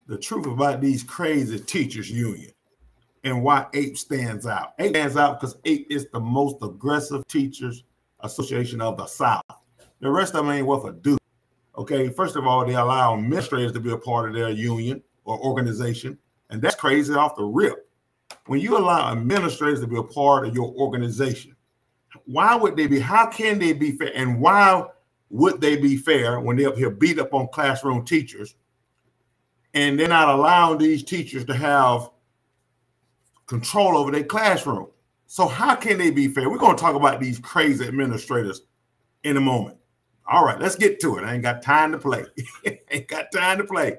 the truth about these crazy teachers union and why APE stands out. APE stands out because APE is the most aggressive teachers association of the South. The rest of them ain't worth a do. Okay, first of all, they allow administrators to be a part of their union or organization, and that's crazy off the rip. When you allow administrators to be a part of your organization, why would they be? How can they be fair? And why would they be fair when they're up here beat up on classroom teachers and they're not allowing these teachers to have control over their classroom? So how can they be fair? We're going to talk about these crazy administrators in a moment. All right, let's get to it. I ain't got time to play. Ain't got time to play.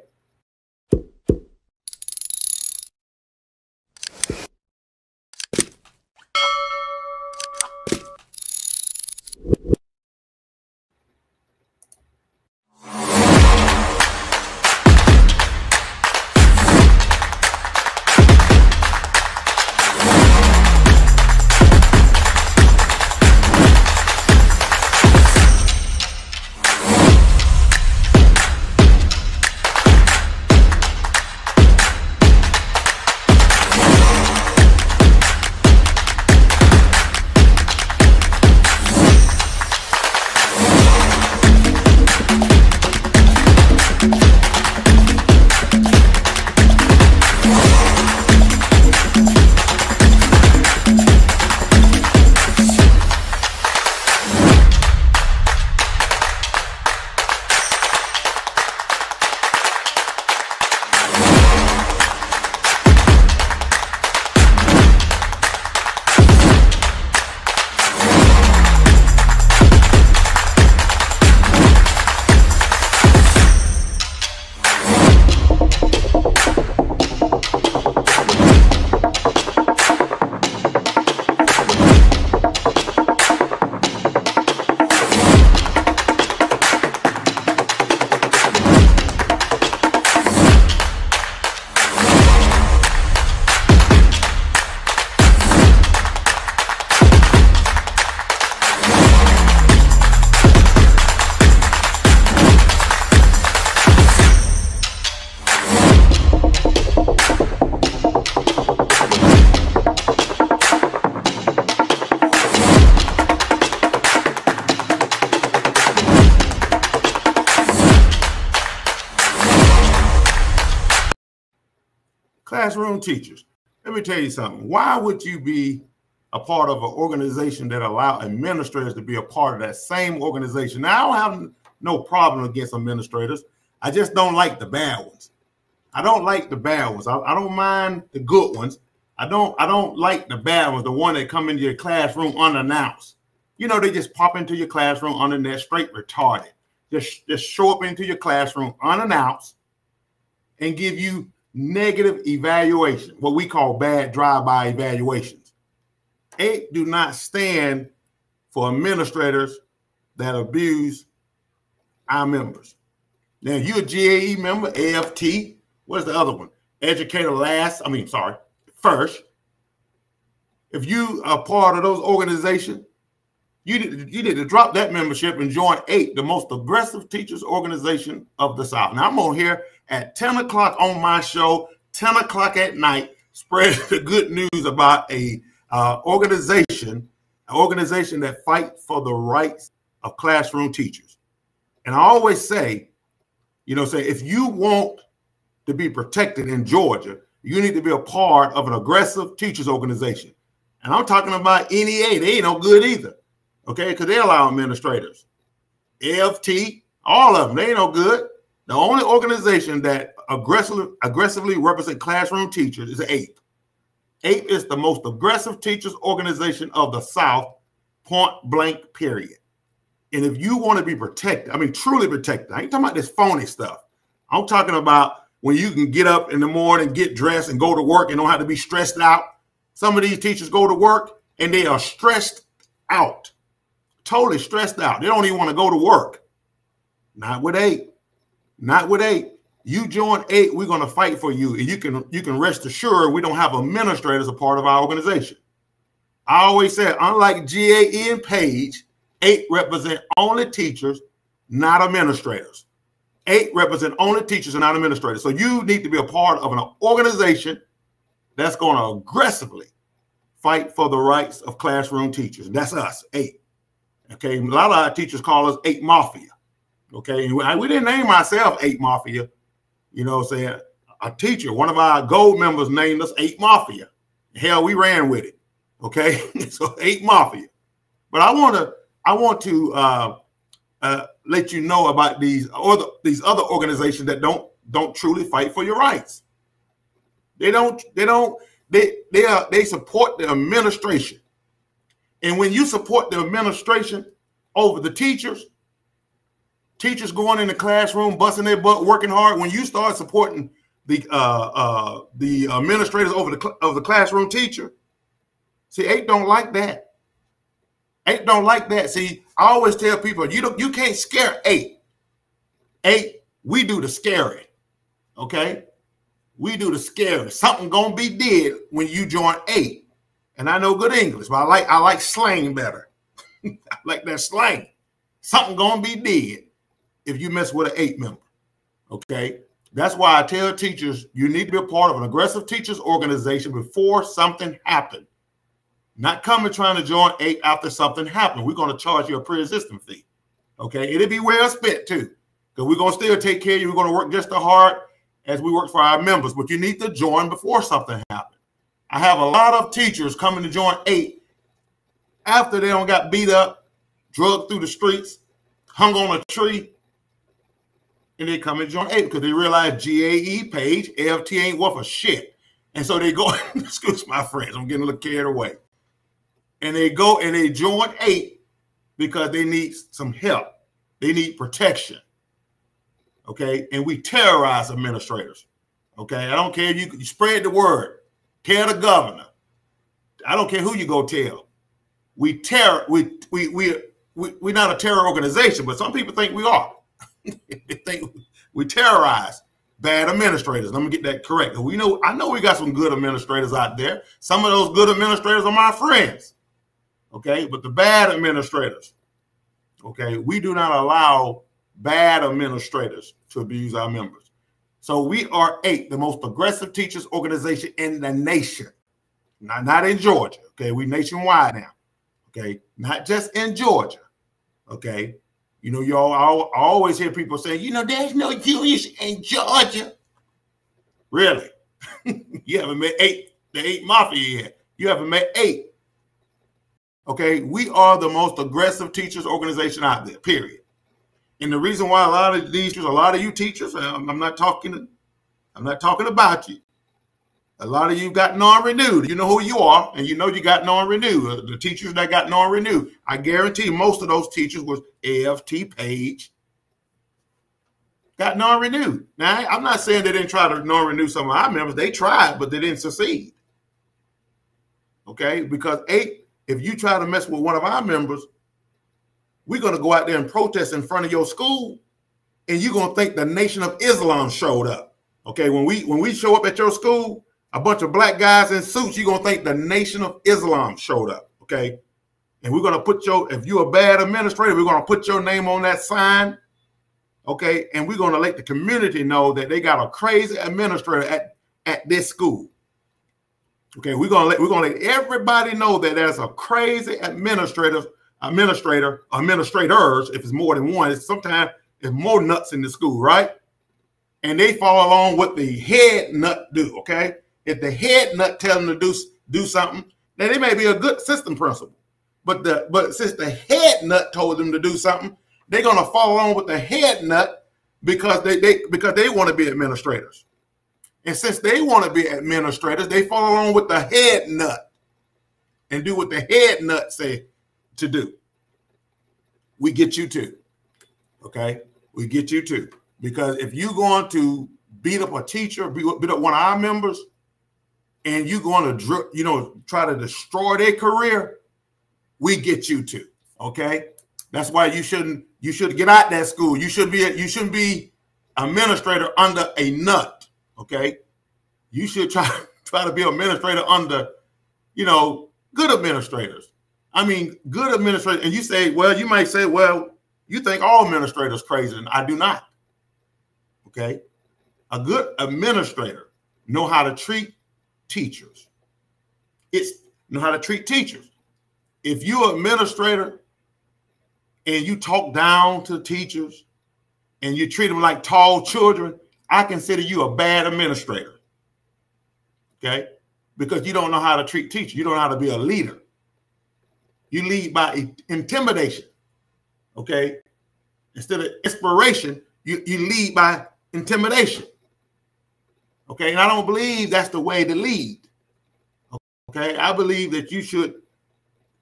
Classroom teachers, let me tell you something. Why would you be a part of an organization that allow administrators to be a part of that same organization? Now, I don't have no problem against administrators. I just don't like the bad ones. I don't like the bad ones. I don't mind the good ones. I don't like the bad ones, the one that come into your classroom unannounced. You know, they just pop into your classroom unannounced, straight retarded. Just show up into your classroom unannounced and give you negative evaluation, what we call bad drive-by evaluations. APE do not stand for administrators that abuse our members. Now, if you're a GAE member, AFT, what's the other one? Educator first. If you are part of those organizations, you need to drop that membership and join APE, the most aggressive teachers organization of the South. Now, I'm on here at 10 o'clock on my show, 10 o'clock at night, spread the good news about a organization that fight for the rights of classroom teachers. And I always say, if you want to be protected in Georgia, you need to be a part of an aggressive teachers organization. And I'm talking about NEA. They ain't no good either, okay? Because they allow administrators. AFT, all of them, they ain't no good. The only organization that aggressively represent classroom teachers is APE. APE is the most aggressive teachers organization of the South, point blank, period. And if you want to be protected, truly protected, I ain't talking about this phony stuff. I'm talking about when you can get up in the morning, get dressed, and go to work and don't have to be stressed out. Some of these teachers go to work and they are stressed out, totally stressed out. They don't even want to go to work. Not with APE. Not with APE. You join APE, we're going to fight for you. And you can rest assured we don't have administrators a part of our organization. I always said, unlike GAE and Page, APE represent only teachers, not administrators. 8 represent only teachers and not administrators. So you need to be a part of an organization that's going to aggressively fight for the rights of classroom teachers. And that's us, 8. Okay, a lot of our teachers call us 8 Mafia. Okay, and we didn't name ourselves 8 Mafia. You know what I'm saying? A teacher, one of our gold members named us 8 Mafia. Hell, we ran with it. Okay, so 8 Mafia. But I want to let you know about these other organizations that don't truly fight for your rights. They support the administration. And when you support the administration over the teachers going in the classroom, busting their butt, working hard, when you start supporting the administrators over the classroom teacher, see, 8 don't like that. 8 don't like that. See, I always tell people, you can't scare 8. 8, we do the scary. Okay? We do the scary. Something gonna be dead when you join 8. And I know good English, but I like slang better. I like that slang. Something gonna be dead if you mess with an 8 member. Okay? That's why I tell teachers you need to be a part of an aggressive teachers organization before something happens. Not coming trying to join 8 after something happened. We're going to charge you a pre-existing fee. Okay? It'll be well spent too. Because we're going to still take care of you. We're going to work just as hard as we work for our members. But you need to join before something happens. I have a lot of teachers coming to join 8 after they don't got beat up, drugged through the streets, hung on a tree, and they come and join 8 because they realize GAE page, AFT ain't worth a shit. And so they go, excuse my friends, I'm getting a little carried away. And they go and they join 8 because they need some help. They need protection. Okay. And we terrorize administrators. Okay. I don't care if you spread the word. Tell the governor. I don't care who you go tell. We're not a terror organization, but some people think we are. They think we terrorize bad administrators. Let me get that correct. I know we got some good administrators out there. Some of those good administrators are my friends. Okay, but the bad administrators, okay, we do not allow bad administrators to abuse our members. So we are 8, the most aggressive teachers organization in the nation. Not in Georgia. Okay, we nationwide now. Okay, not just in Georgia. Okay, you know, I always hear people say, you know, there's no Jewish in Georgia. Really? You haven't met 8, the 8 Mafia yet. You haven't met 8. Okay, we are the most aggressive teachers organization out there, period. And the reason why a lot of you teachers, I'm not talking about you. A lot of you got non-renewed. You know who you are, and you know you got non-renewed. The teachers that got non-renewed, I guarantee most of those teachers was AFT page, got non-renewed. Now, I'm not saying they didn't try to non-renew some of our members. They tried, but they didn't succeed. Okay, because 8, if you try to mess with one of our members, we're going to go out there and protest in front of your school, and you're going to think the Nation of Islam showed up. Okay, when we show up at your school, a bunch of black guys in suits, you're going to think the Nation of Islam showed up. Okay, and we're going to put if you're a bad administrator, we're going to put your name on that sign. Okay, and we're going to let the community know that they got a crazy administrator at this school. Okay, we're gonna let everybody know that there's a crazy administrators, if it's more than one. Sometimes it's more nuts in the school, right? And they follow along what the head nut do. Okay, if the head nut tells them to do something, then they may be a good system principal. But since the head nut told them to do something, they're gonna follow along with the head nut because they want to be administrators. And since they want to be administrators, they follow along with the head nut and do what the head nut say to do. We get you too. Okay? We get you too. Because if you're going to beat up a teacher, beat up one of our members, and you're going to, try to destroy their career, we get you too. Okay? That's why you should get out that school. You shouldn't be administrator under a nut. Okay, you should try to be an administrator under, good administrators. I mean, good administrators. And you might say, well, you think all administrators crazy, and I do not. Okay. A good administrator know how to treat teachers. Know how to treat teachers. If you're an administrator and you talk down to teachers and you treat them like tall children, I consider you a bad administrator. Okay? Because you don't know how to treat teachers. You don't know how to be a leader. You lead by intimidation. Okay? Instead of inspiration, you lead by intimidation. Okay? And I don't believe that's the way to lead. Okay? I believe that you should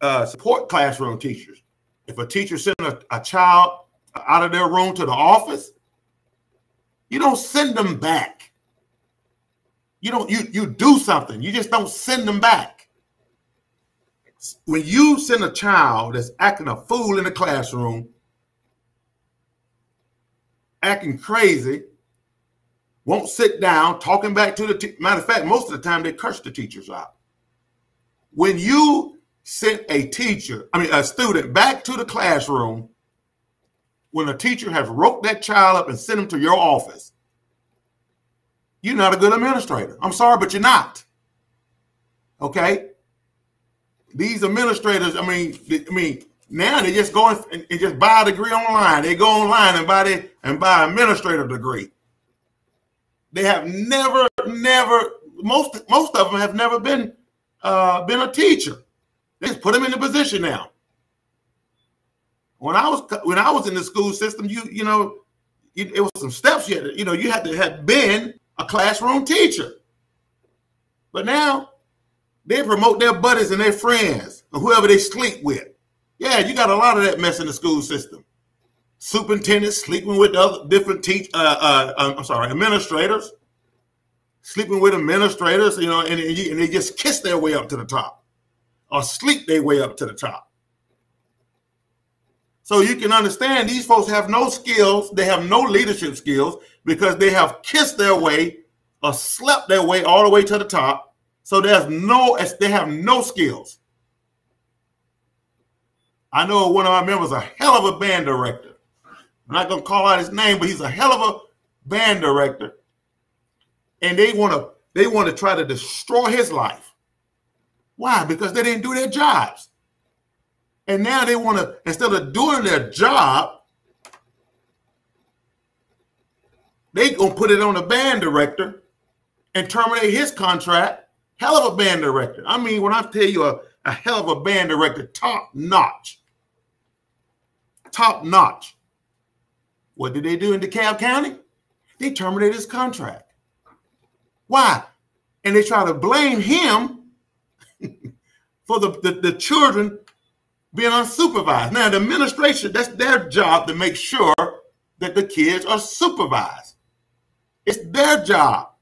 support classroom teachers. If a teacher sends a child out of their room to the office, you don't send them back. You do something. You just don't send them back. When you send a child that's acting a fool in the classroom, acting crazy, won't sit down, talking back to the matter of fact, most of the time they curse the teachers out. When you send a student back to the classroom, when a teacher has roped that child up and sent him to your office, you're not a good administrator. I'm sorry, but you're not. Okay? These administrators, now they just go and just buy a degree online. They go online and buy an administrator degree. They have never, most of them have never been a teacher. They just put them in the position now. When I was in the school system, it was some steps you had to have been a classroom teacher. But now they promote their buddies and their friends and whoever they sleep with. Yeah, you got a lot of that mess in the school system. Superintendents sleeping with other different administrators, sleeping with administrators, and they just kiss their way up to the top or sleep their way up to the top. So you can understand these folks have no skills. They have no leadership skills because they have kissed their way or slept their way all the way to the top. So they have no skills. I know one of our members, a hell of a band director. I'm not going to call out his name, but he's a hell of a band director. And they want to try to destroy his life. Why? Because they didn't do their jobs. And now they want to, instead of doing their job, they going to put it on the band director and terminate his contract. Hell of a band director. I mean, when I tell you a hell of a band director, top notch. Top notch. What did they do in DeKalb County? They terminated his contract. Why? And they try to blame him for the children being unsupervised. Now, the administration, that's their job to make sure that the kids are supervised. It's their job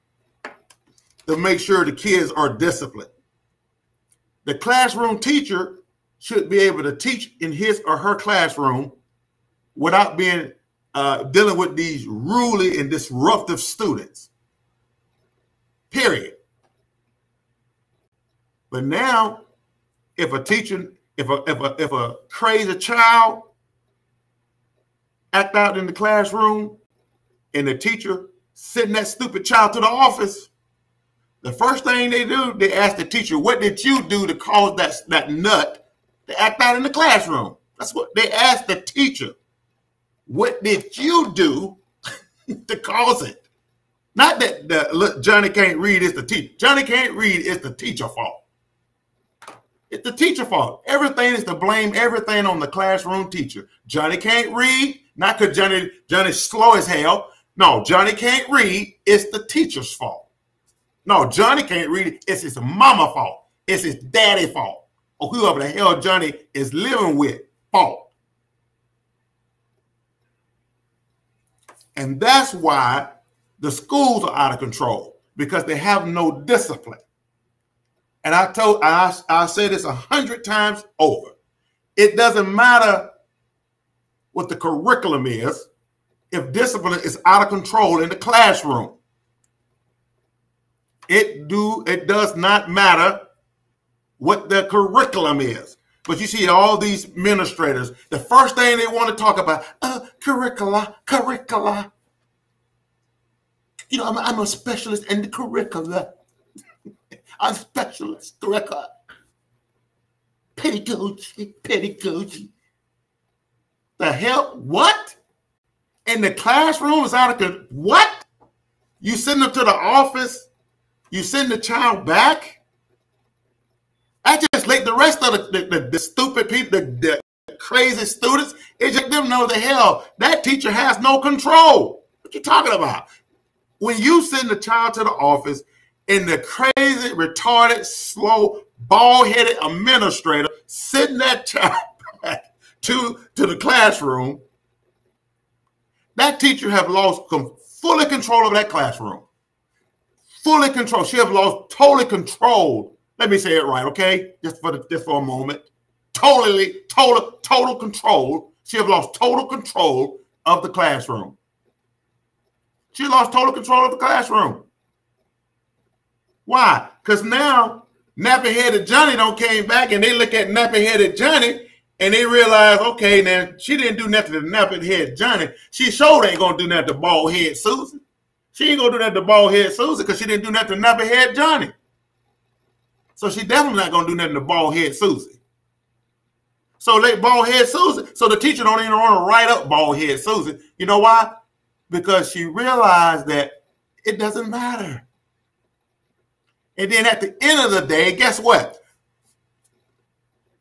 to make sure the kids are disciplined. The classroom teacher should be able to teach in his or her classroom without being dealing with these ruly and disruptive students. Period. But now, if a crazy child act out in the classroom and the teacher send that stupid child to the office, the first thing they do, they ask the teacher, what did you do to cause that nut to act out in the classroom? That's what they ask the teacher. What did you do to cause it? Not that look, Johnny can't read, it's the teacher. Johnny can't read, it's the teacher fault. It's the teacher fault. Everything is to blame everything on the classroom teacher. Johnny can't read, not because Johnny's slow as hell. No, Johnny can't read, it's the teacher's fault. No, Johnny can't read, it's his mama fault. It's his daddy fault. Or whoever the hell Johnny is living with fault. And that's why the schools are out of control, because they have no discipline. And I say this 100 times over. It doesn't matter what the curriculum is if discipline is out of control in the classroom. It does not matter what the curriculum is. But you see all these administrators, the first thing they want to talk about, curricula. You know, I'm a specialist in the curricula. I'm a specialist curricula. Pedagogy. The hell? What? In the classroom is out of what? You send them to the office? You send the child back? I just let the rest of the stupid people, the crazy students, it just them know the hell that teacher has no control. What you talking about? When you send the child to the office and the crazy, retarded, slow, bald-headed administrator send that child back to the classroom, that teacher have lost fully control of that classroom. Fully control. She have lost totally control. Let me say it right, okay? Just for a moment. Total control. She have lost total control of the classroom. She lost total control of the classroom. Why? Because now nappy-headed Johnny don't came back and they look at nappy-headed Johnny and they realize, okay, now she didn't do nothing to nappy-headed Johnny. She sure ain't gonna do nothing to bald-head Susan. She ain't gonna do nothing to bald-head Susan because she didn't do nothing to nappy-head Johnny. So she definitely not gonna do nothing to bald-head Susie. So let bald-head Susan. So the teacher don't even want to write up bald-head Susan. You know why? Because she realized that it doesn't matter. And then at the end of the day, guess what?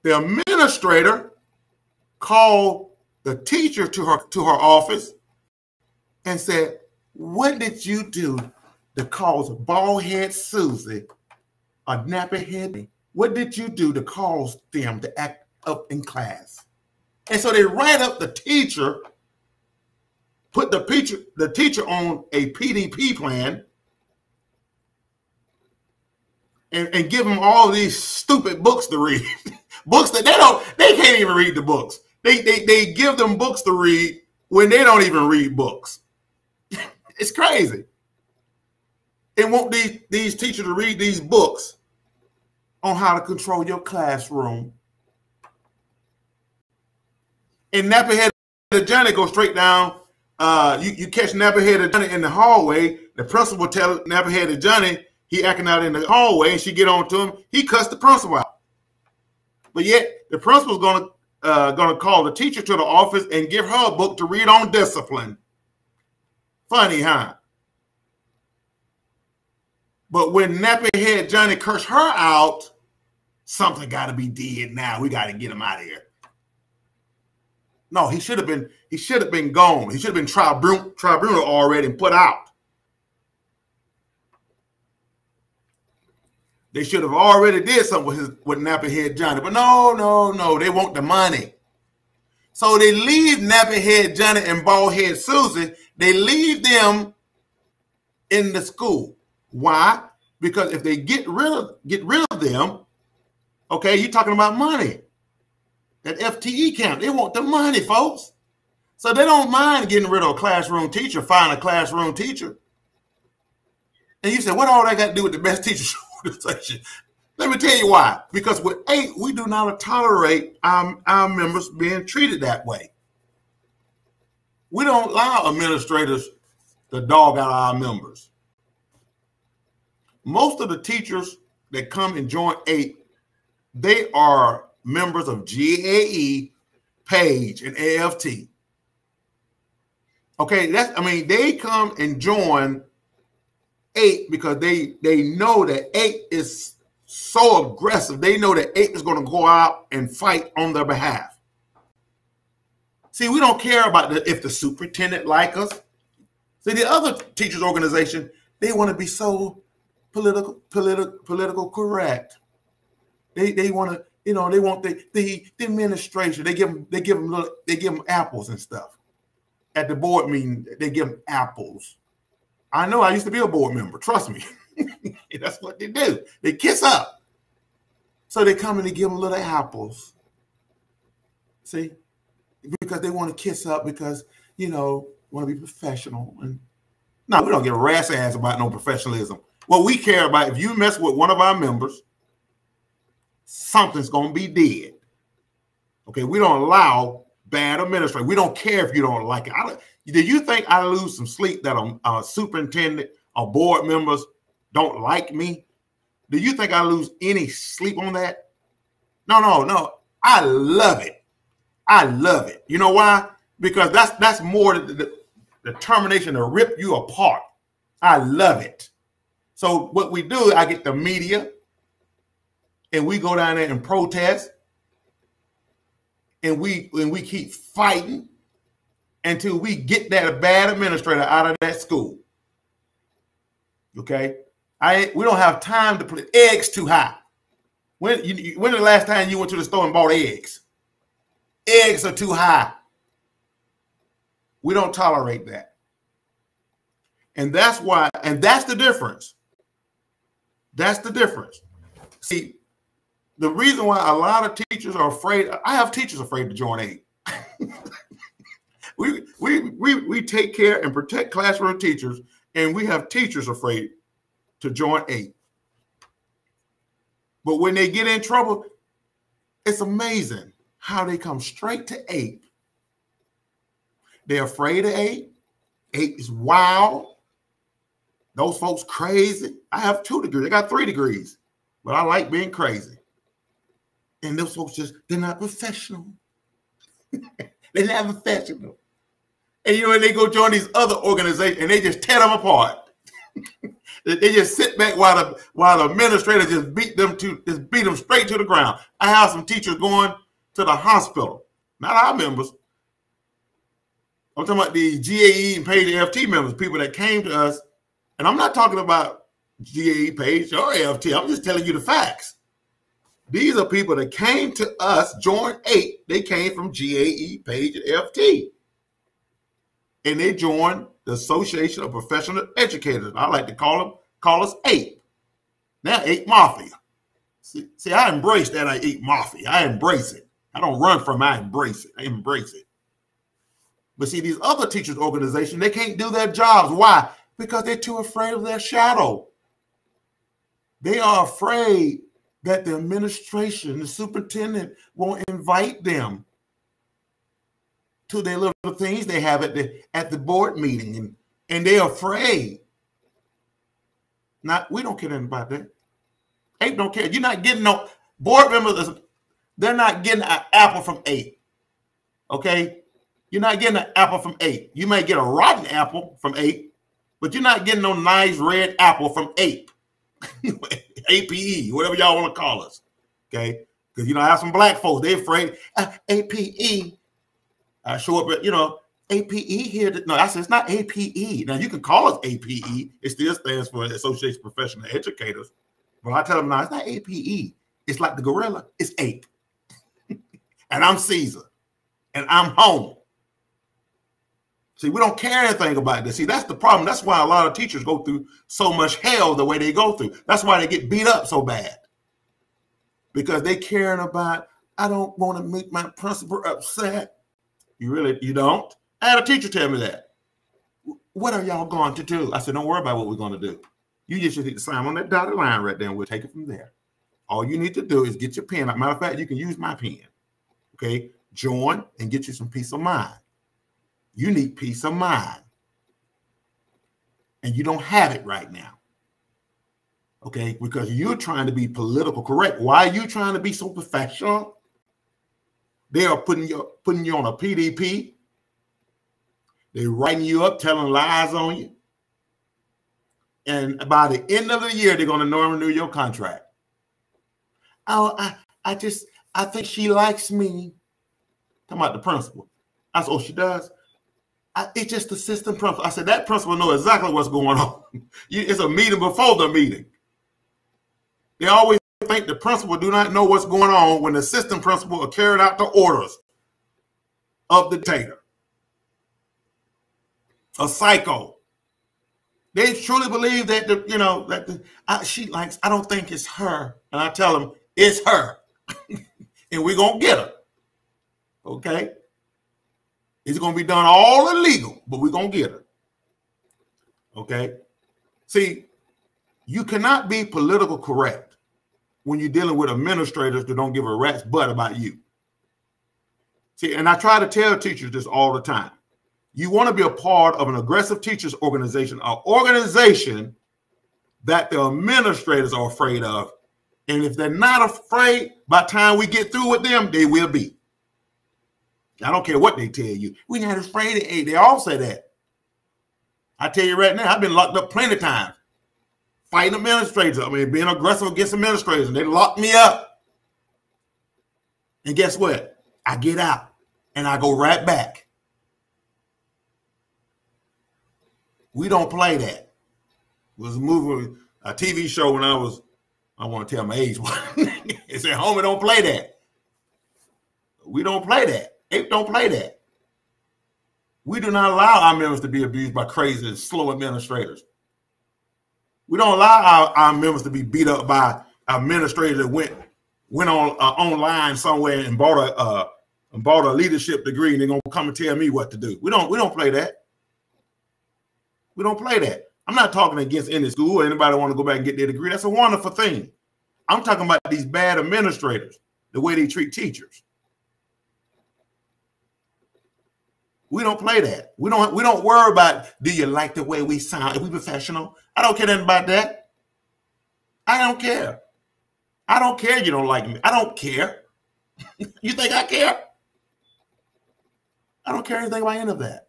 The administrator called the teacher to her office and said, what did you do to cause bald-head Susie a nappy-head? What did you do to cause them to act up in class? And so they write up the teacher, put the teacher on a PDP plan, and give them all these stupid books to read. Books that they can't even read the books. They give them books to read when they don't even read books. It's crazy. They want these teachers to read these books on how to control your classroom. And nappy-headed Johnny go straight down. You catch nappy-headed Johnny in the hallway. The principal tell nappy-headed Johnny he acting out in the hallway, and she get on to him. He cussed the principal out. But yet the principal's gonna call the teacher to the office and give her a book to read on discipline. Funny, huh? But when nappy-head Johnny cursed her out, something got to be did now. We got to get him out of here. No, he should have been gone. He should have been tribunal already and put out. They should have already did something with nappy-head Johnny. But no, they want the money. So they leave nappy-head Johnny and bald-head Susie. They leave them in the school. Why? Because if they get rid of them, okay, you're talking about money. That FTE camp, they want the money, folks. So they don't mind getting rid of a classroom teacher, find a classroom teacher. And you say, what all that got to do with the best teacher organization? Let me tell you why. Because with APE, we do not tolerate our members being treated that way. We don't allow administrators to dog out our members. Most of the teachers that come and join APE, they are members of GAE, PAGE, and AFT. Okay, they come and join APE because they know that APE is so aggressive. They know that APE is going to go out and fight on their behalf. See, we don't care about if the superintendent like us. See, the other teachers organization, they want to be so political correct. They want to, they want the administration. They give them apples and stuff. At the board meeting, they give them apples. I know I used to be a board member. Trust me. That's what they do. They kiss up. So they come and they give them little apples. See? Because they want to kiss up because, want to be professional. And no, we don't give a rat's ass about no professionalism. What we care about, if you mess with one of our members, something's going to be dead. Okay, we don't allow bad administration. We don't care if you don't like it. Do you think I lose some sleep that a superintendent or board members don't like me? Do you think I lose any sleep on that? No, no, no. I love it. I love it. You know why? Because that's more the determination to rip you apart. I love it. So what we do, I get the media, and we go down there and protest, and we keep fighting until we get that bad administrator out of that school. Okay, we don't have time to put eggs too high. When the last time you went to the store and bought eggs? Eggs are too high. We don't tolerate that. And that's why, and that's the difference. That's the difference. See, the reason why a lot of teachers are afraid, I have teachers afraid to join APE. we take care and protect classroom teachers, and we have teachers afraid to join APE. But when they get in trouble, it's amazing how they come straight to APE. They're afraid of APE. APE is wild. Those folks crazy. I have 2 degrees. I got 3 degrees, but I like being crazy. And those folks they're not professional. They're not professional. And you know, they go join these other organizations and they just tear them apart. They just sit back while the administrator just beat them straight to the ground. I have some teachers going to the hospital, not our members. I'm talking about the GAE and Page FT members, people that came to us. And I'm not talking about GAE, Page, or FT. I'm just telling you the facts. These are people that came to us, joined APE. They came from GAE, Page, and FT. And they joined the Association of Professional Educators. I like to call us APE. Now APE Mafia. See, I embrace that APE Mafia. I embrace it. I don't run from it. I embrace it. I embrace it. But see, these other teachers' organizations, they can't do their jobs. Why? Because they're too afraid of their shadow. They are afraid that the administration, the superintendent, won't invite them to their little things they have at the board meeting, and they're afraid. We don't care anything about that. APE don't care. You're not getting no board members. They're not getting an apple from APE. Okay, you're not getting an apple from APE. You may get a rotten apple from APE, but you're not getting no nice red apple from APE. APE, whatever y'all want to call us. Okay, because you know I have some black folks. They're afraid APE. I show up at, APE here. No, I said it's not APE. Now you can call us APE. It still stands for Association of Professional Educators. But I tell them now it's not APE. It's like the gorilla. It's APE. And I'm Caesar. And I'm home. See, we don't care anything about this. See, that's the problem. That's why a lot of teachers go through so much hell the way they go through. That's why they get beat up so bad. Because they caring about, I don't want to make my principal upset. You don't? I had a teacher tell me that. What are y'all going to do? I said, don't worry about what we're going to do. You just need to sign on that dotted line right there, and we'll take it from there. All you need to do is get your pen. Matter of fact, you can use my pen. Okay? Join and get you some peace of mind. You need peace of mind. And you don't have it right now. Okay? Because you're trying to be political correct. Why are you trying to be so professional? They are putting you on a PDP. They're writing you up, telling lies on you. And by the end of the year, they're going to renew your contract. Oh, I think she likes me. Talking about the principal. I said, oh, she does? It's just the system principal. I said, that principal knows exactly what's going on. It's a meeting before the meeting. They always think the principal do not know what's going on when the assistant principal are carrying out the orders of the dictator. A psycho. They truly believe that she likes, I don't think it's her. And I tell them, it's her. And we're going to get her. Okay? It's going to be done all illegal, but we're going to get her. Okay? See, you cannot be political correct when you're dealing with administrators that don't give a rat's butt about you. See, and I try to tell teachers this all the time. You want to be a part of an aggressive teachers organization, an organization that the administrators are afraid of. And if they're not afraid, by the time we get through with them, they will be. I don't care what they tell you. We're not afraid of APE. They all say that. I tell you right now, I've been locked up plenty of times. Fighting administrators. I mean, being aggressive against administrators. And they lock me up. And guess what? I get out. And I go right back. We don't play that. It was a movie, a TV show when I want to tell my age. It said, homie, don't play that. We don't play that. APE don't play that. We do not allow our members to be abused by crazy and slow administrators. We don't allow our members to be beat up by administrators that went on online somewhere and bought a leadership degree and they're gonna come and tell me what to do. We don't play that. We don't play that. I'm not talking against any school or anybody want to go back and get their degree. That's a wonderful thing. I'm talking about these bad administrators, the way they treat teachers. We don't play that. We don't worry about, do you like the way we sound? Are we professional? I don't care nothing about that. I don't care. I don't care you don't like me. I don't care. You think I care? I don't care anything about any of that.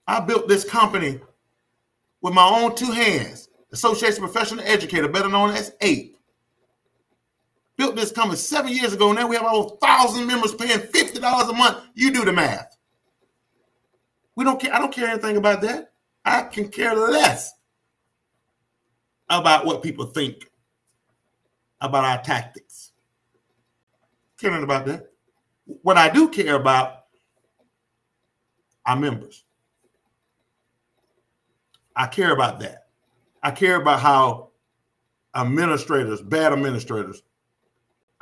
I built this company with my own two hands. Association of Professional Educator, better known as APE. Built this company 7 years ago. Now we have over 1,000 members paying $50 a month. You do the math. We don't care. I don't care anything about that. I can care less about what people think about our tactics. Care nothing about that. What I do care about are members. I care about that. I care about how administrators, bad administrators,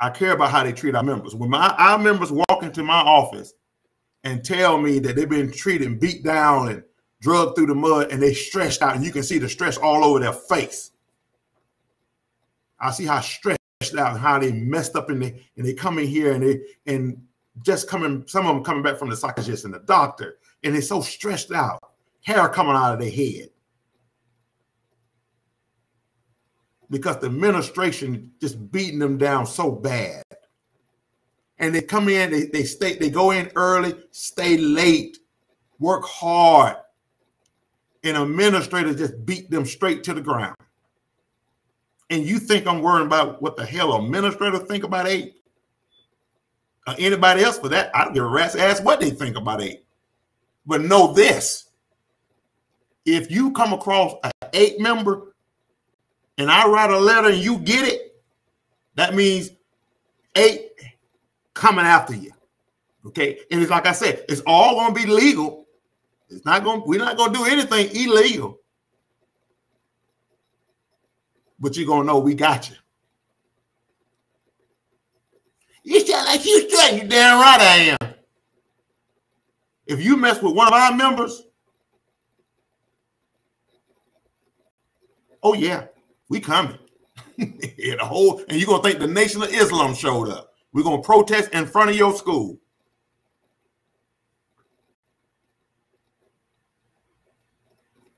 I care about how they treat our members. When our members walk into my office and tell me that they've been treated and beat down and drugged through the mud and they stressed out, and you can see the stress all over their face. I see how stressed out and how they messed up and they come in here and some of them coming back from the psychologist and the doctor, and they're so stressed out, hair coming out of their head. Because the administration just beating them down so bad. And they come in, they go in early, stay late, work hard. And administrators just beat them straight to the ground. And you think I'm worrying about what the hell administrators think about APE? Or anybody else for that? I don't give a rat's ass what they think about APE. But know this. If you come across an APE member and I write a letter and you get it, that means APE coming after you. Okay? And it's like I said, it's all going to be legal. We're not going to do anything illegal. But you're going to know we got you. You sound like you straight. You damn right I am. If you mess with one of our members, oh yeah, we coming. And you're going to think the Nation of Islam showed up. We're going to protest in front of your school.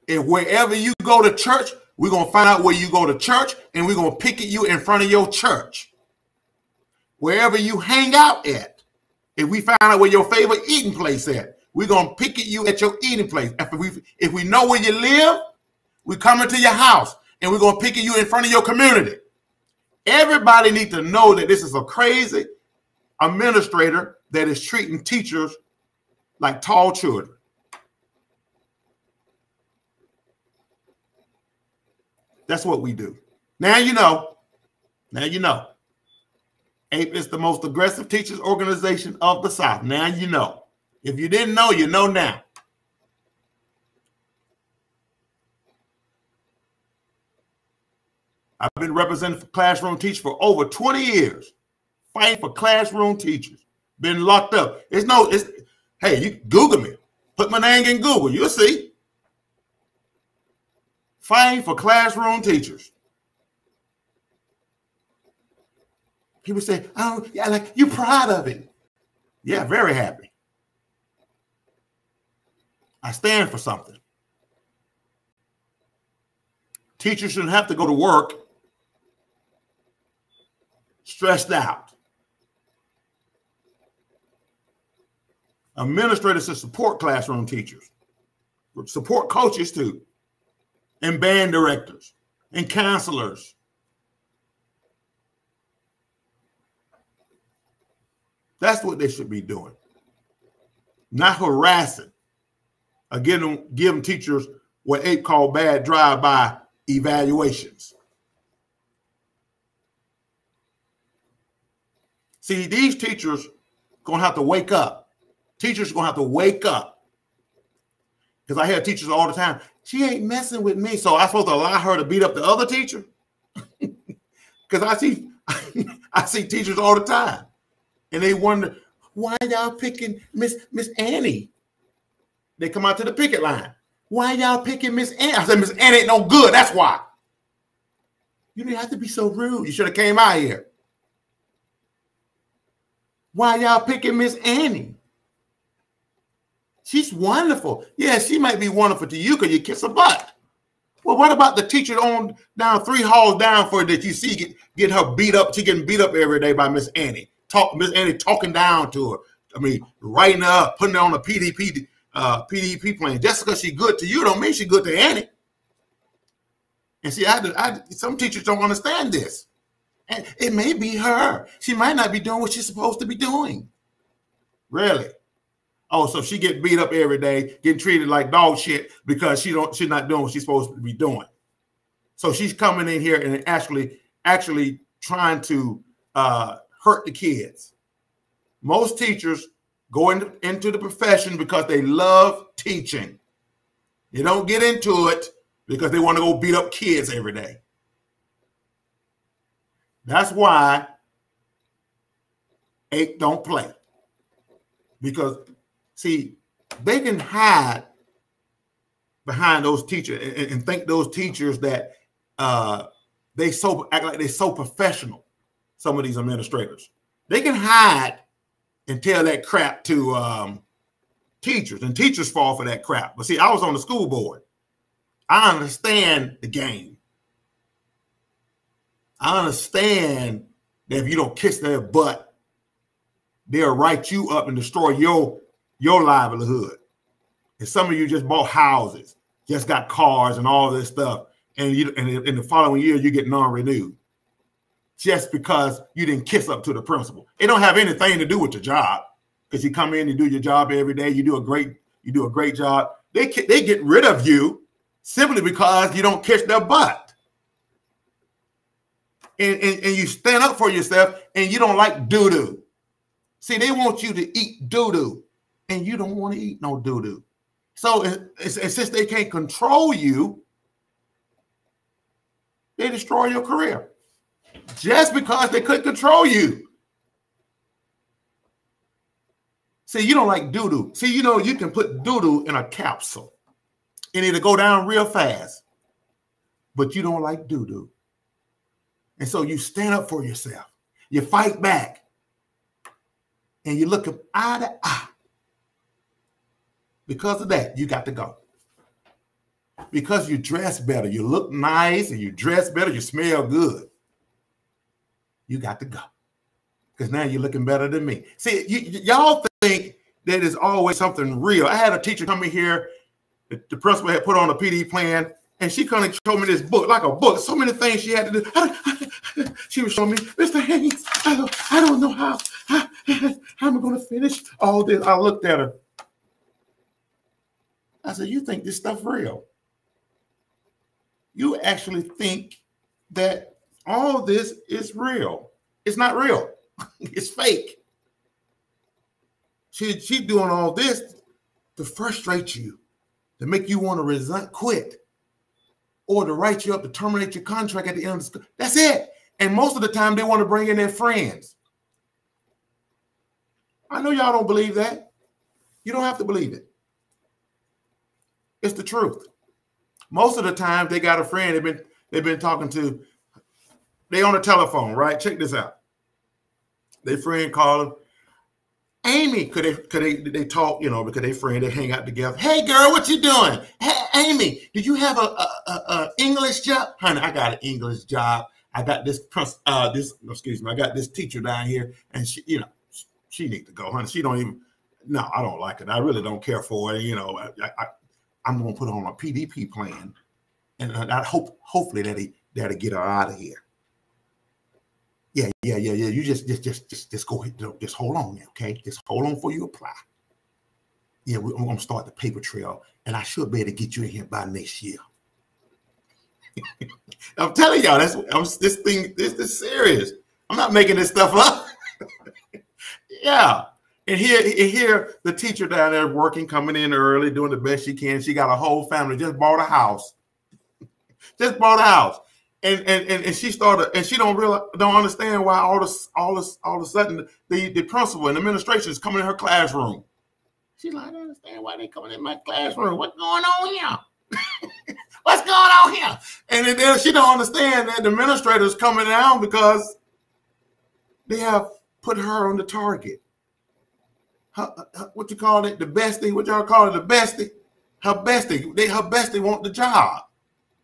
And wherever you go to church, we're going to find out where you go to church, and we're going to picket you in front of your church. Wherever you hang out at, if we find out where your favorite eating place at, we're going to picket you at your eating place. If we know where you live, we're coming to your house, and we're going to picket you in front of your community. Everybody needs to know that this is a crazy administrator that is treating teachers like tall children. That's what we do. Now you know. Now you know. APE is the most aggressive teachers organization of the South. Now you know. If you didn't know, you know now. I've been representing for classroom teachers for over 20 years. Fighting for classroom teachers. Been locked up. Hey, you Google me. Put my name in Google. You'll see. Fighting for classroom teachers. People say, oh, yeah, like, you proud of it. Yeah, very happy. I stand for something. Teachers shouldn't have to go to work stressed out. Administrators should support classroom teachers, support coaches too, and band directors and counselors. That's what they should be doing. Not harassing. Or give them teachers what APE called bad drive-by evaluations. See, these teachers gonna have to wake up. Teachers gonna have to wake up. Because I hear teachers all the time, she ain't messing with me. So I'm supposed to allow her to beat up the other teacher? Because I see teachers all the time. And they wonder, why y'all picking Miss Annie? They come out to the picket line. Why y'all picking Miss Annie? I said, Miss Annie ain't no good. That's why. You didn't have to be so rude. You should have came out here. Why y'all picking Miss Annie? She's wonderful. Yeah, she might be wonderful to you because you kiss her butt. Well, what about the teacher on down 3 halls down for that you see get her beat up? She getting beat up every day by Miss Annie. Miss Annie talking down to her. I mean, writing her up, putting her on a PDP plan. Just because she's good to you don't mean she's good to Annie. And see, some teachers don't understand this. And it may be her. She might not be doing what she's supposed to be doing. Really? Oh, so she get beat up every day, getting treated like dog shit because she's not doing what she's supposed to be doing. So she's coming in here and actually trying to hurt the kids. Most teachers go into the profession because they love teaching. They don't get into it because they want to go beat up kids every day. That's why APE don't play. Because, see, they can hide behind those teachers and think those teachers that they act like they're so professional, some of these administrators. They can hide and tell that crap to teachers, and teachers fall for that crap. But see, I was on the school board. I understand the game. I understand that if you don't kiss their butt, they'll write you up and destroy your livelihood. And some of you just bought houses, just got cars and all this stuff, and in the following year you get non-renewed just because you didn't kiss up to the principal. It don't have anything to do with your job, because you come in and do your job every day. You do a great job. They get rid of you simply because you don't kiss their butt. And you stand up for yourself and you don't like doo-doo. See, they want you to eat doo-doo and you don't want to eat no doo-doo. So since they can't control you, they destroy your career just because they couldn't control you. See, you don't like doo-doo. See, you know, you can put doo-doo in a capsule and it'll go down real fast, but you don't like doo-doo. And so you stand up for yourself. You fight back. And you look them eye to eye. Because of that, you got to go. Because you dress better. You look nice and you dress better. You smell good. You got to go. Because now you're looking better than me. See, y'all think that is always something real. I had a teacher come in here. The principal had put on a PD plan. And she kind of showed me this book, like a book. So many things she had to do. She was showing me, Mr. Haynes, I don't know how am I going to finish all this. I looked at her. I said, you think this stuff real? You actually think that all this is real. It's not real. It's fake. She's doing all this to frustrate you, to make you want to quit. Or to write you up to terminate your contract at the end of the school. That's it. And most of the time, they want to bring in their friends. I know y'all don't believe that. You don't have to believe it. It's the truth. Most of the time, they got a friend they've been talking to. They on the telephone, right? Check this out. Their friend called them. Amy, could they talk, you know, because they friends, they hang out together. Hey girl, what you doing? Hey Amy, did you have a English job? Honey, I got an English job. I got this I got this teacher down here, and she, you know, she needs to go, honey. She don't even, no, I don't like it. I really don't care for it. You know, I'm gonna put her on a PDP plan, and I hopefully that'll get her out of here. Yeah. You just go ahead, just hold on there, okay? Just hold on before you apply. Yeah, I'm gonna start the paper trail, and I should be able to get you in here by next year. I'm telling y'all, this is serious. I'm not making this stuff up. Yeah. And here, the teacher down there working, coming in early, doing the best she can. She got a whole family, just bought a house. Just bought a house. And she started, and she don't understand why all of a sudden the principal and administration is coming in her classroom. She's like, I don't understand why they coming in my classroom. What's going on here? What's going on here? And then she don't understand that the administrator is coming down because they have put her on the target. What you call it? The bestie? What y'all call it? The bestie? Her bestie want the job.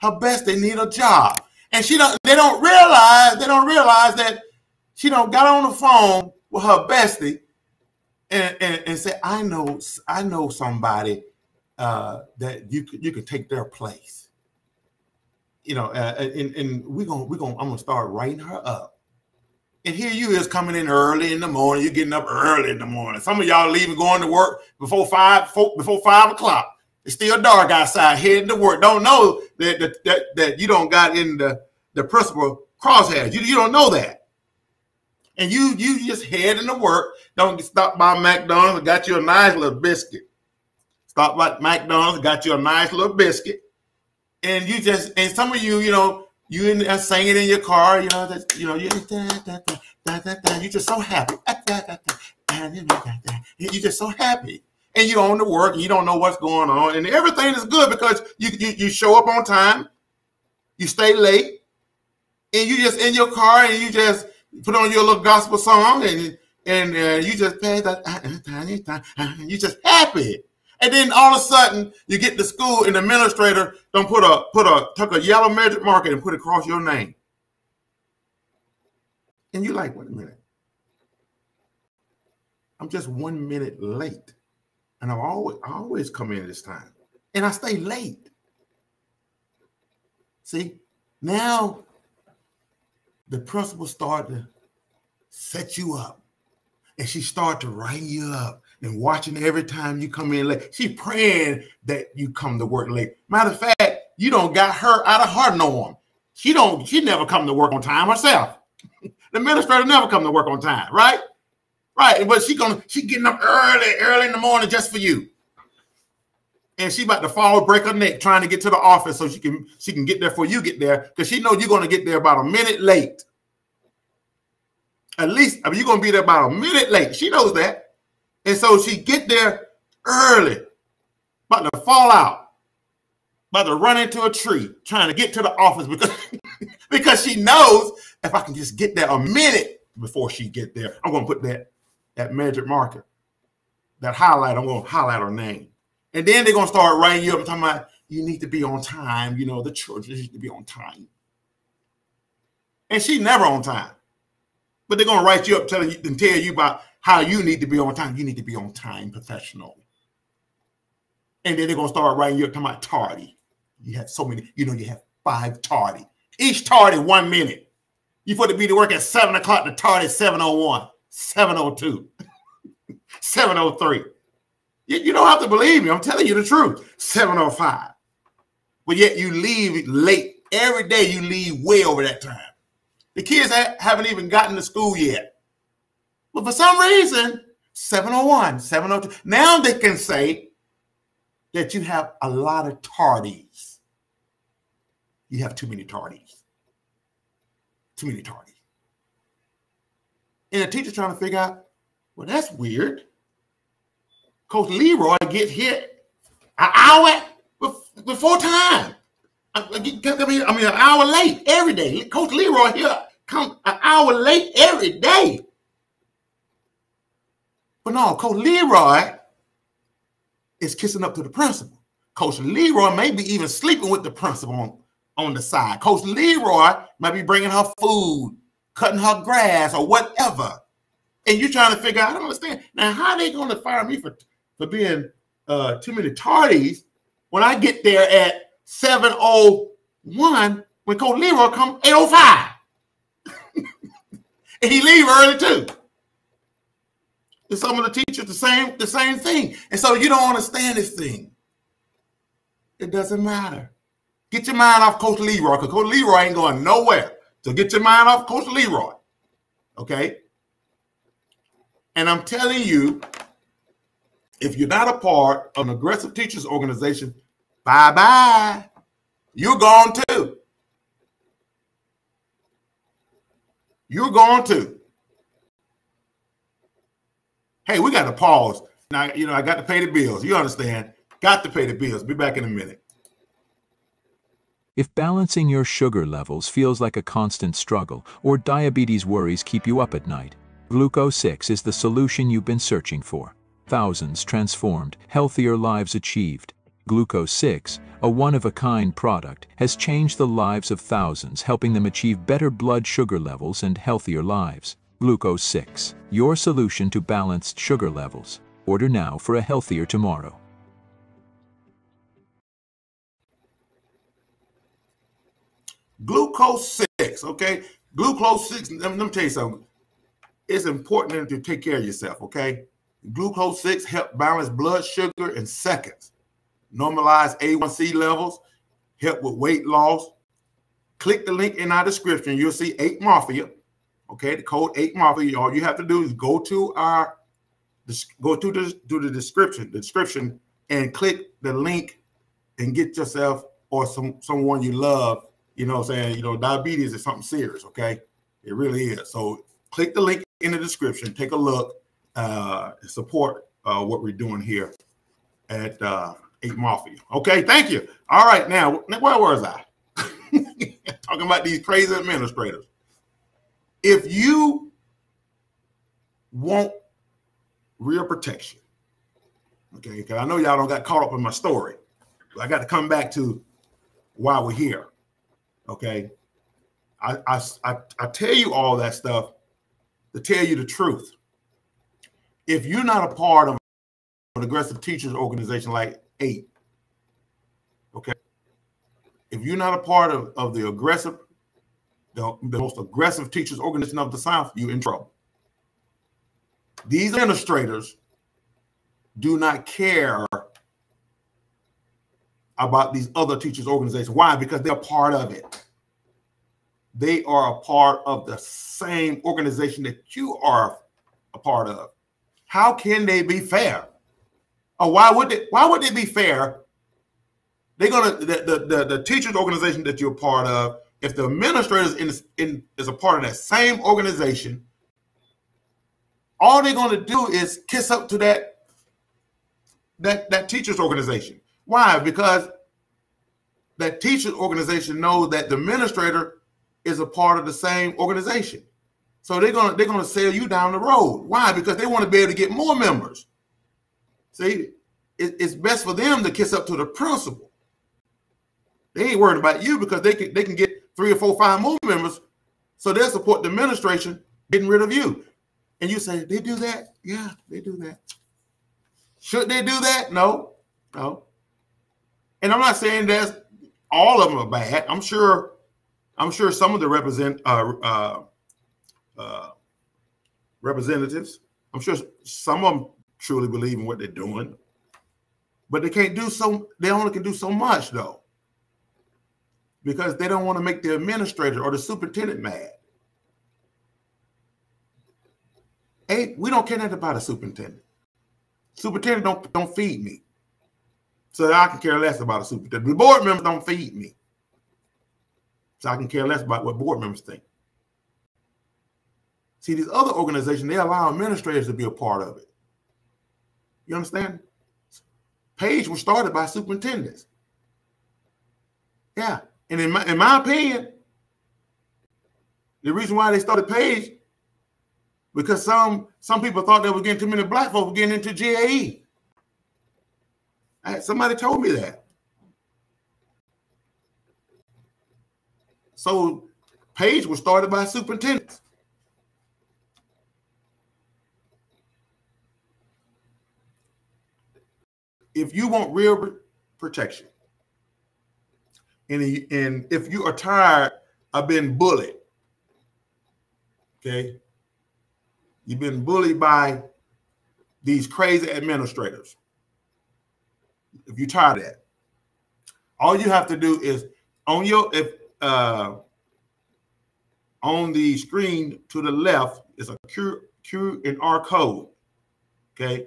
Her bestie need a job. And they don't realize that she got on the phone with her bestie and said, I know somebody that you could take their place. You know, and I'm gonna start writing her up. And here you is coming in early in the morning. You're getting up early in the morning. Some of y'all leaving, going to work before 5 o'clock. It's still dark outside, heading to work. Don't know that you don't got in the principal crosshairs. You don't know that. And you just heading to work. Don't stop by McDonald's and got you a nice little biscuit. Stop by McDonald's, got you a nice little biscuit. And some of you in there singing in your car, you're just so happy. You're just so happy. And you're on the work and you don't know what's going on. And everything is good because you show up on time, you stay late, and you just in your car and you just put on your little gospel song and you just pay that, you're just happy. And then all of a sudden you get to school and the administrator don't took a yellow magic marker and put it across your name. And you're like, wait a minute. I'm just 1 minute late. And I always come in this time. And I stay late. See, now the principal started to set you up. And she started to write you up and watching every time you come in late. She praying that you come to work late. Matter of fact, you don't got her out of her norm. She never come to work on time herself. The administrator never come to work on time, right? Right, but she getting up early in the morning just for you. And she about to break her neck trying to get to the office so she can get there before you get there, because she knows you're going to get there about a minute late. At least, you're going to be there about a minute late. She knows that. And so she get there early, about to fall out, about to run into a tree, trying to get to the office because she knows if I can just get there a minute before she get there, I'm going to put that magic marker, that highlight, I'm going to highlight her name. And then they're going to start writing you up and talking about, you need to be on time. You know, the children need to be on time. And she's never on time. But they're going to write you up tell you about how you need to be on time. You need to be on time professionally. And then they're going to start writing you up talking about tardy. You have so many, you have 5 tardy. Each tardy 1 minute. You're supposed to be to work at 7 o'clock, the tardy 7:01, 7:02, 7:03. You don't have to believe me. I'm telling you the truth. 7:05. But yet you leave late. Every day you leave way over that time. The kids haven't even gotten to school yet. But for some reason, 7:01, 7:02. Now they can say that you have a lot of tardies. You have too many tardies. Too many tardies. And the teacher's trying to figure out, well, that's weird. Coach Leroy get hit an hour before time. I mean, an hour late every day. Coach Leroy here come an hour late every day. But no, Coach Leroy is kissing up to the principal. Coach Leroy may be even sleeping with the principal on the side. Coach Leroy might be bringing her food, cutting her grass, or whatever. And you're trying to figure out, I don't understand. Now, how are they going to fire me for being too many tardies when I get there at 7:01 when Coach Leroy come 8:05? And he leave early too. And some of the teachers the same thing. And so you don't understand this thing. It doesn't matter. Get your mind off Coach Leroy, because Coach Leroy ain't going nowhere. So get your mind off Coach Leroy. Okay? And I'm telling you, if you're not a part of an aggressive teachers organization, bye-bye. You're gone too. You're gone too. Hey, we got to pause. Now, I got to pay the bills. You understand? Got to pay the bills. Be back in a minute. If balancing your sugar levels feels like a constant struggle, or diabetes worries keep you up at night, Glucose 6 is the solution you've been searching for. Thousands transformed, healthier lives achieved. Glucose 6, a one-of-a-kind product, has changed the lives of thousands, helping them achieve better blood sugar levels and healthier lives. Glucose 6, your solution to balanced sugar levels. Order now for a healthier tomorrow. Glucose 6, okay? Glucose 6, let me tell you something. It's important to take care of yourself, okay? Glucose 6 helps balance blood sugar in seconds. Normalize A1C levels, help with weight loss. Click the link in our description. You'll see 8 Mafia. Okay, the code 8 Mafia. All you have to do is go to the description, and click the link and get yourself or someone you love. You know what I'm saying? Diabetes is something serious, okay? It really is. So click the link in the description, take a look, support what we're doing here at 8 Mafia. Okay, thank you. All right, now, where was I? Talking about these crazy administrators. If you want real protection, okay, because I know y'all don't got caught up in my story. I got to come back to why we're here, okay? I tell you all that stuff to tell you the truth. If you're not a part of an aggressive teachers organization like APE, okay, if you're not a part of the most aggressive teachers organization of the South, you're in trouble. These administrators do not care about these other teachers organizations. Why? Because they're part of it. They are a part of the same organization that you are a part of. How can they be fair? Or why would they be fair? They're gonna the teachers organization that you're a part of. If the administrators is a part of that same organization, all they're going to do is kiss up to that teachers organization. Why? Because that teachers organization knows that the administrator is a part of the same organization. So they're gonna sell you down the road. Why? Because they want to be able to get more members. See, it's best for them to kiss up to the principal. They ain't worried about you because they can get 3 or 4 or 5 more members, so they'll support the administration getting rid of you. And you say, they do that? Yeah, they do that. Should they do that? No. And I'm not saying that all of them are bad. I'm sure some of the representatives, I'm sure some of them truly believe in what they're doing, but they can't do so. They only can do so much though, because they don't want to make the administrator or the superintendent mad. Hey, we don't care nothing about a superintendent. Superintendent don't feed me, so I can care less about a superintendent. The board members don't feed me, so I can care less about what board members think. See, these other organizations, they allow administrators to be a part of it. You understand? Page was started by superintendents. Yeah, and in my opinion, the reason why they started Page because some people thought they were getting too many black folks getting into GAE. Somebody told me that. So Page was started by superintendents. If you want real protection, and if you are tired of being bullied, okay, you've been bullied by these crazy administrators. If you're tired of that, all you have to do is on the screen to the left is a Q&R code. Okay,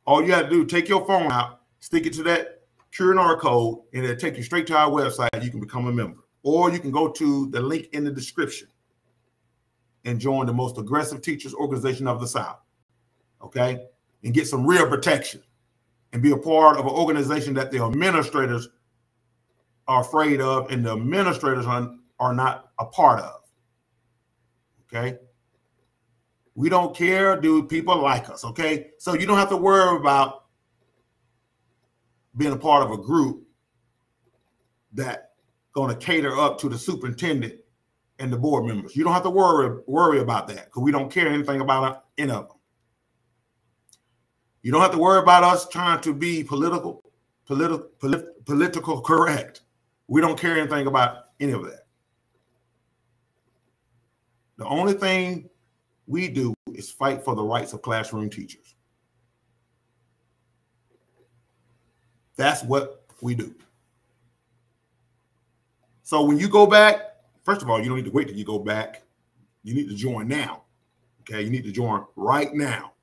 all you have to do, take your phone out, stick it to that Q&R code, and it'll take you straight to our website. You can become a member, or you can go to the link in the description and join the most aggressive teachers organization of the South. Okay, and get some real protection and be a part of an organization that the administrators are afraid of and the administrators are not a part of. Okay. We don't care, do people like us, okay? So you don't have to worry about being a part of a group that going to cater up to the superintendent and the board members. You don't have to worry about that because we don't care anything about any of them. You don't have to worry about us trying to be political correct. We don't care anything about any of that. The only thing we do is fight for the rights of classroom teachers. That's what we do. So when you go back, first of all, you don't need to wait till you go back. You need to join now. Okay, you need to join right now.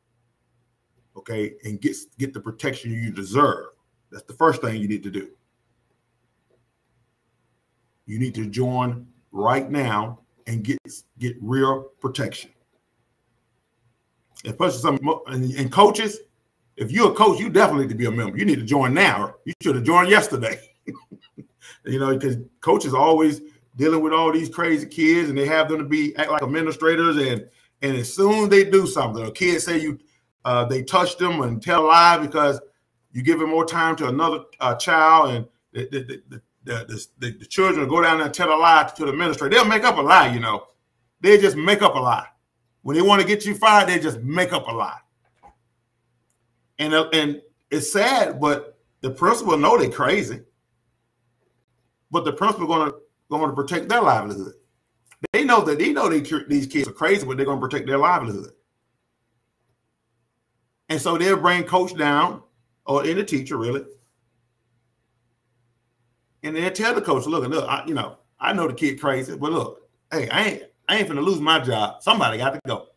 Okay, and get the protection you deserve. That's the first thing you need to do. You need to join right now and get real protection. And coaches, if you're a coach, you definitely need to be a member. You need to join now. You should have joined yesterday. You know, because coaches are always dealing with all these crazy kids, and they have them to act like administrators. And as soon as they do something, a kid say they touched them and tell a lie because you give them more time to another child, and the children go down there and tell a lie to the administrator. They'll make up a lie, you know. They just make up a lie. When they want to get you fired, they just make up a lie. And it's sad, but the principal know they're crazy. But the principal going to protect their livelihood. They know these kids are crazy, but they're going to protect their livelihood. And so they'll bring coach down, or any teacher really, and they'll tell the coach, look, I know the kid crazy, but look, hey, I ain't finna lose my job. Somebody got to go.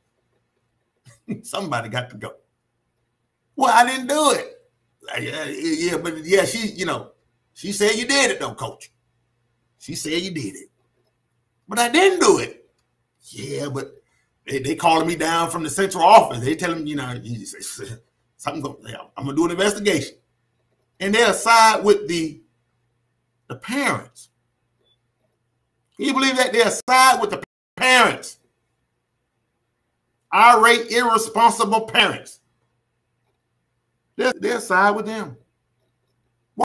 Somebody got to go. Well, I didn't do it. But she said you did it though, coach. She said you did it. But I didn't do it. Yeah, but they calling me down from the central office. They telling me, I'm gonna do an investigation. And they'll side with the parents. Can you believe that? They'll side with the parents. Irate, irresponsible parents. They'll side with them.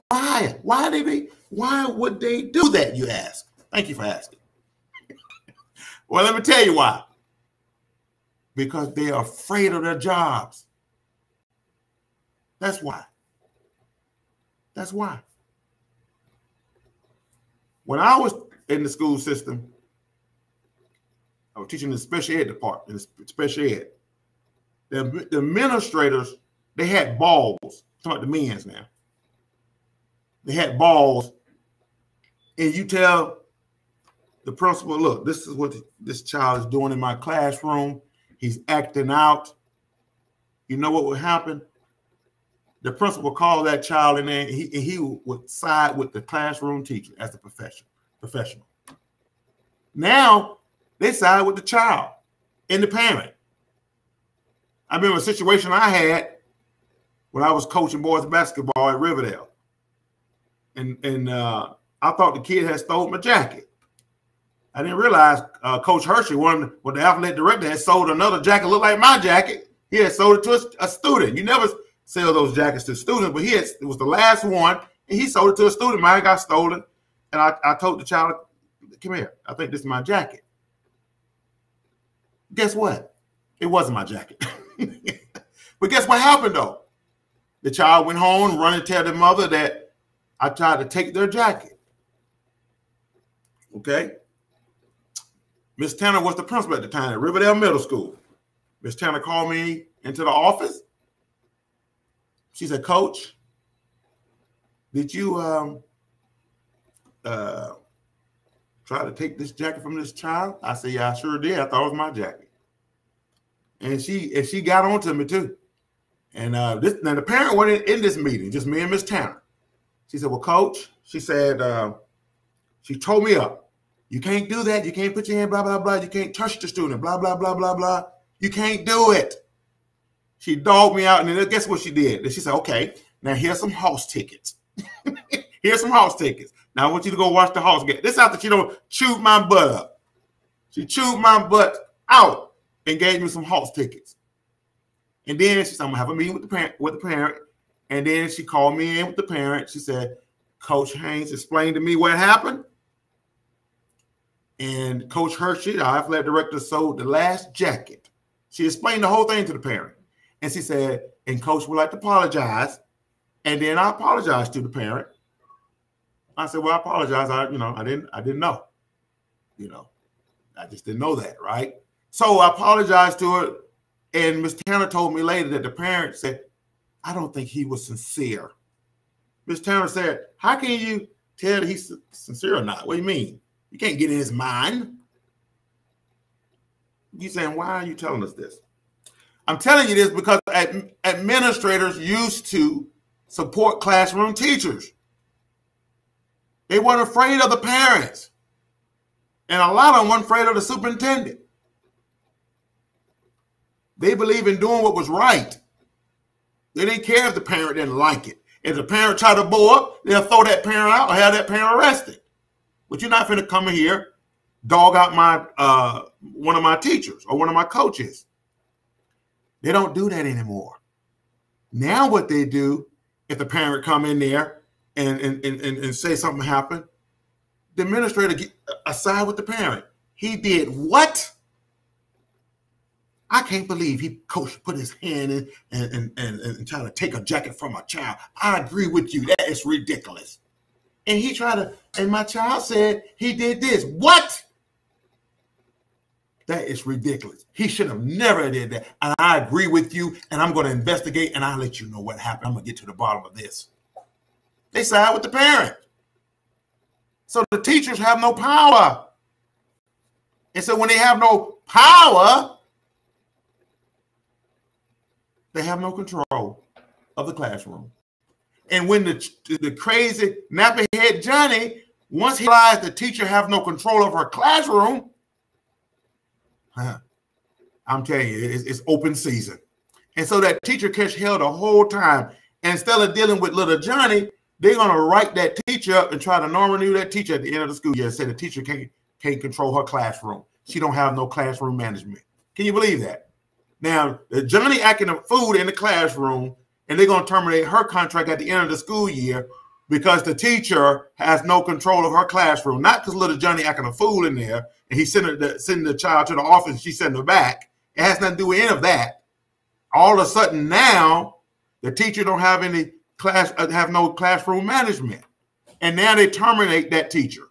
Why? Why would they do that, you ask? Thank you for asking. Well, let me tell you why. Because they are afraid of their jobs. That's why. That's why. When I was in the school system, I was teaching in the special ed department, in special ed. The administrators, they had balls. I'm talking about the men's now. They had balls, and you tell the principal, look, this is what this child is doing in my classroom. He's acting out. You know what would happen? The principal called that child in there, and he would side with the classroom teacher as the professional. Now, they side with the child and the parent. I remember a situation I had when I was coaching boys basketball at Riverdale. And I thought the kid had stolen my jacket. I didn't realize Coach Hershey, the athletic director, had sold another jacket looked like my jacket. He had sold it to a student. You never sell those jackets to students, but it was the last one, and he sold it to a student. Mine got stolen, and I told the child, come here, I think this is my jacket. Guess what? It wasn't my jacket. But guess what happened, though? The child went home, run and tell their mother that I tried to take their jacket. Okay? Miss Tanner was the principal at the time at Riverdale Middle School. Miss Tanner called me into the office. She said, Coach, did you try to take this jacket from this child? I said, yeah, I sure did. I thought it was my jacket. And she got on to me too. And now the parent went in this meeting, just me and Miss Tanner. She said, well, Coach, she said, she told me up. You can't do that. You can't put your hand, blah, blah, blah. You can't touch the student, blah, blah, blah, blah, blah. You can't do it. She dogged me out, and then guess what she did? Then she said, okay, now here's some house tickets. Here's some house tickets. Now I want you to go watch the house game. This after she don't chewed my butt up. She chewed my butt out and gave me some house tickets. And then she said, I'm gonna have a meeting with the parent. And then she called me in with the parent. She said, Coach Haynes explained to me what happened. And Coach Hershey, our athletic director, sold the last jacket. She explained the whole thing to the parent. And she said, and Coach would like to apologize. And then I apologized to the parent. I said, well, I apologize. I didn't know. I just didn't know that, right? So I apologized to her. And Ms. Tanner told me later that the parent said, I don't think he was sincere. Ms. Tanner said, how can you tell that he's sincere or not? What do you mean? You can't get in his mind. You saying, why are you telling us this? I'm telling you this because administrators used to support classroom teachers. They weren't afraid of the parents. And a lot of them weren't afraid of the superintendent. They believed in doing what was right. They didn't care if the parent didn't like it. If the parent tried to blow up, they'll throw that parent out or have that parent arrested. But you're not going to come in here, dog out one of my teachers or one of my coaches. They don't do that anymore. Now what they do, if the parent come in there and say something happened, the administrator get aside with the parent. He did what? I can't believe coach put his hand in and try to take a jacket from a child. I agree with you. That is ridiculous. And he tried to, and my child said he did this. What? That is ridiculous. He should have never did that. And I agree with you, and I'm going to investigate, and I'll let you know what happened. I'm going to get to the bottom of this. They side with the parent. So the teachers have no power. And so when they have no power, they have no control of the classroom. And when the crazy nappy-head Johnny, once he realized the teacher have no control of her classroom, I'm telling you, it's open season. And so that teacher catch hell the whole time. And instead of dealing with little Johnny, they're going to write that teacher up and try to non-renew that teacher at the end of the school year and say the teacher can't control her classroom. She don't have no classroom management. Can you believe that? Now, Johnny acting a fool in the classroom, and they're going to terminate her contract at the end of the school year because the teacher has no control of her classroom. Not because little Johnny acting a fool in there, and he's sending the child to the office, and she's sending her back. It has nothing to do with any of that. All of a sudden now, the teacher don't have no classroom management. And now they terminate that teacher.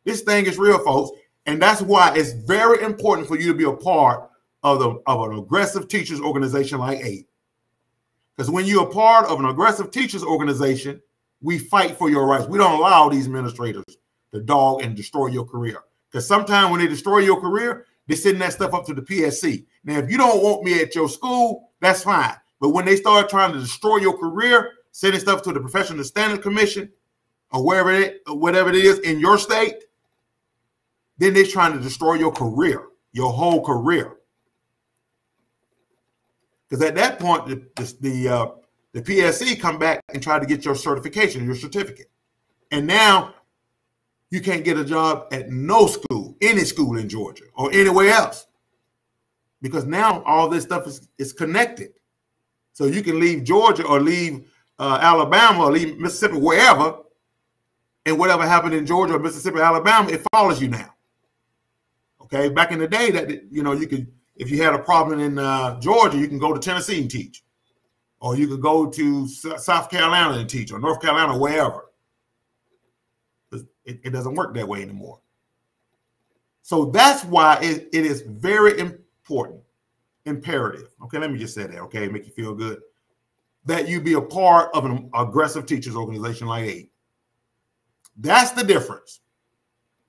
This thing is real, folks. And that's why it's very important for you to be a part of an aggressive teachers organization like APE. Because when you're a part of an aggressive teachers organization, we fight for your rights. We don't allow these administrators to dog and destroy your career. Because sometimes when they destroy your career, they're sending that stuff up to the PSC. Now, if you don't want me at your school, that's fine. But when they start trying to destroy your career, sending stuff to the Professional Standards Commission or whatever it is in your state, then they're trying to destroy your career, your whole career. Because at that point, the PSC come back and try to get your certification, your certificate. And now you can't get a job at no school, any school in Georgia or anywhere else. Because now all this stuff is connected. So you can leave Georgia or leave Alabama or leave Mississippi, wherever, and whatever happened in Georgia or Mississippi, Alabama, it follows you now. Okay, back in the day, that you could, if you had a problem in Georgia, you can go to Tennessee and teach, or you could go to South Carolina and teach, or North Carolina, wherever. It doesn't work that way anymore. So that's why it is very important, imperative. Okay, let me just say that. Okay, make you feel good that you be a part of an aggressive teachers organization like APE. That's the difference.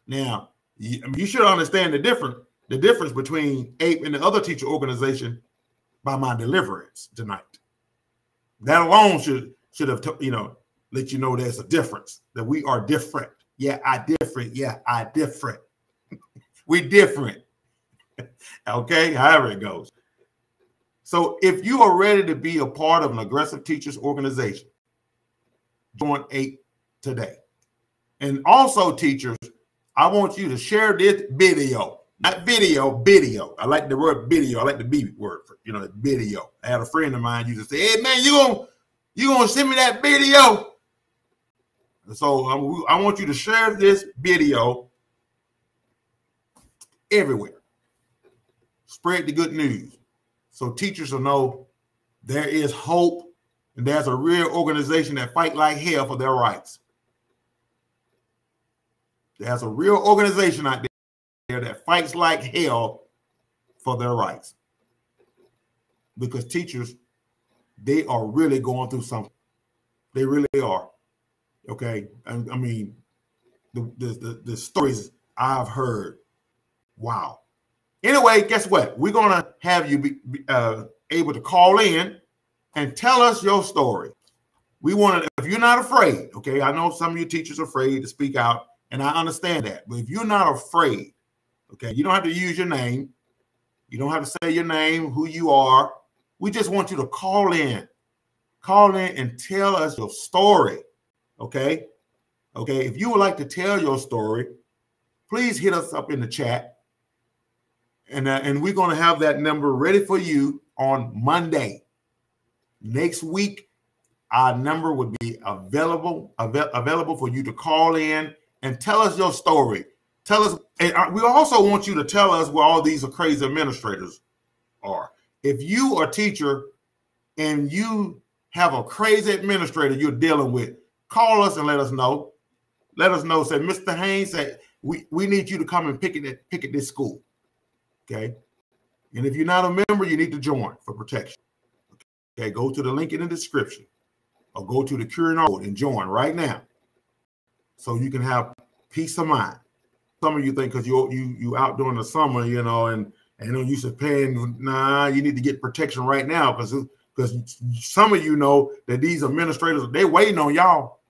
Now, you should understand the difference between APE and the other teacher organization by my deliverance tonight. That alone should have let you know there's a difference, that we are different. Yeah, I different. Yeah, I different. We different. Okay, however it goes. So if you are ready to be a part of an aggressive teachers organization, join APE today. And also, teachers, I want you to share this video. Not video, video. I like the word video. I like the B word for, video. I had a friend of mine used to say, hey man, you gonna send me that video? So I want you to share this video everywhere. Spread the good news so teachers will know there is hope and there's a real organization that fight like hell for their rights. There's a real organization out there that fights like hell for their rights. Because teachers, they are really going through something. They really are. Okay. And I mean, the stories I've heard. Wow. Anyway, guess what? We're going to have you be able to call in and tell us your story. We want to, if you're not afraid, okay, I know some of you teachers are afraid to speak out, and I understand that. But if you're not afraid, okay, you don't have to use your name. You don't have to say your name, who you are. We just want you to call in. Call in and tell us your story, okay? Okay, if you would like to tell your story, please hit us up in the chat. And we're going to have that number ready for you on Monday. Next week, our number would be available for you to call in and tell us your story. Tell us, and we also want you to tell us where all these crazy administrators are. If you are a teacher and you have a crazy administrator you're dealing with, call us and let us know. Let us know. Say, Mr. Haynes, say, we need you to come and pick at this school. Okay. And if you're not a member, you need to join for protection. Okay. Go to the link in the description or go to the Curing Code and join right now so you can have peace of mind. Some of you think because you out during the summer, and they're used to paying, nah, you need to get protection right now because some of you know that these administrators, they're waiting on y'all.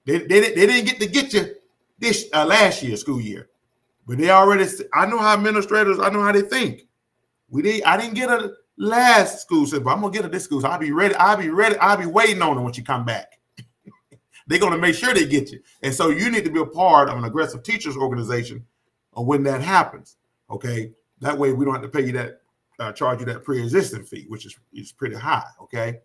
They didn't get you this last year, school year. But they already, I know how administrators, I know how they think. I didn't get a last school session, but I'm gonna get her this school. So I'll be ready. I'll be waiting on her when she come back. They're gonna make sure they get you. And so you need to be a part of an aggressive teachers organization when that happens. Okay. That way we don't have to pay you that, charge you that pre-existing fee, which is pretty high. Okay.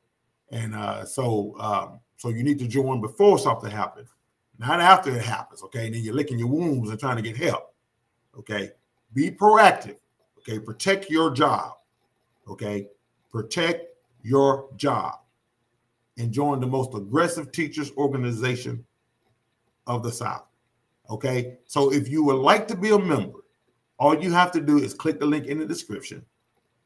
And so you need to join before something happens, not after it happens. Okay. And then you're licking your wounds and trying to get help. Okay, be proactive. Okay, protect your job. Okay, protect your job and join the most aggressive teachers organization of the South. Okay, so if you would like to be a member, all you have to do is click the link in the description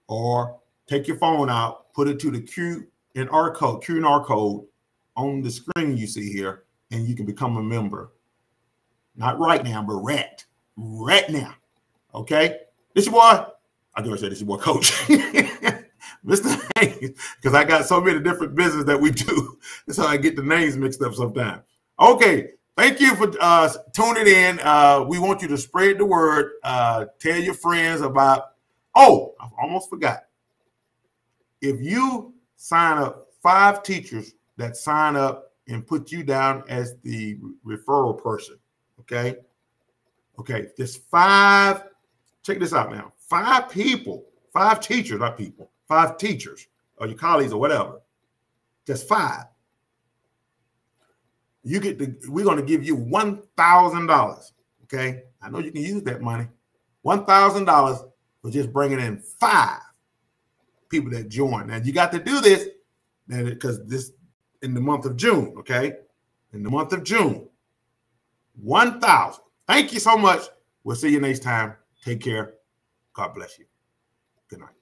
or take your phone out, put it to the Q&R code on the screen you see here, and you can become a member. Not right now, but right now. Okay, this your boy. I do say this your boy Coach, Mr. Haynes, because I got so many different businesses that we do. That's how I get the names mixed up sometimes. Okay, thank you for tuning in. We want you to spread the word. Tell your friends about. Oh, I almost forgot. If you sign up 5 teachers that sign up and put you down as the referral person. Okay. Okay. Just 5. Check this out now. 5 people, 5 teachers, not people, 5 teachers or your colleagues or whatever. Just 5. You get to, we're going to give you $1,000. Okay. I know you can use that money. $1,000 for just bringing in 5 people that join. Now you got to do this because this in the month of June. Okay. In the month of June, 1,000. Thank you so much. We'll see you next time. Take care. God bless you. Good night.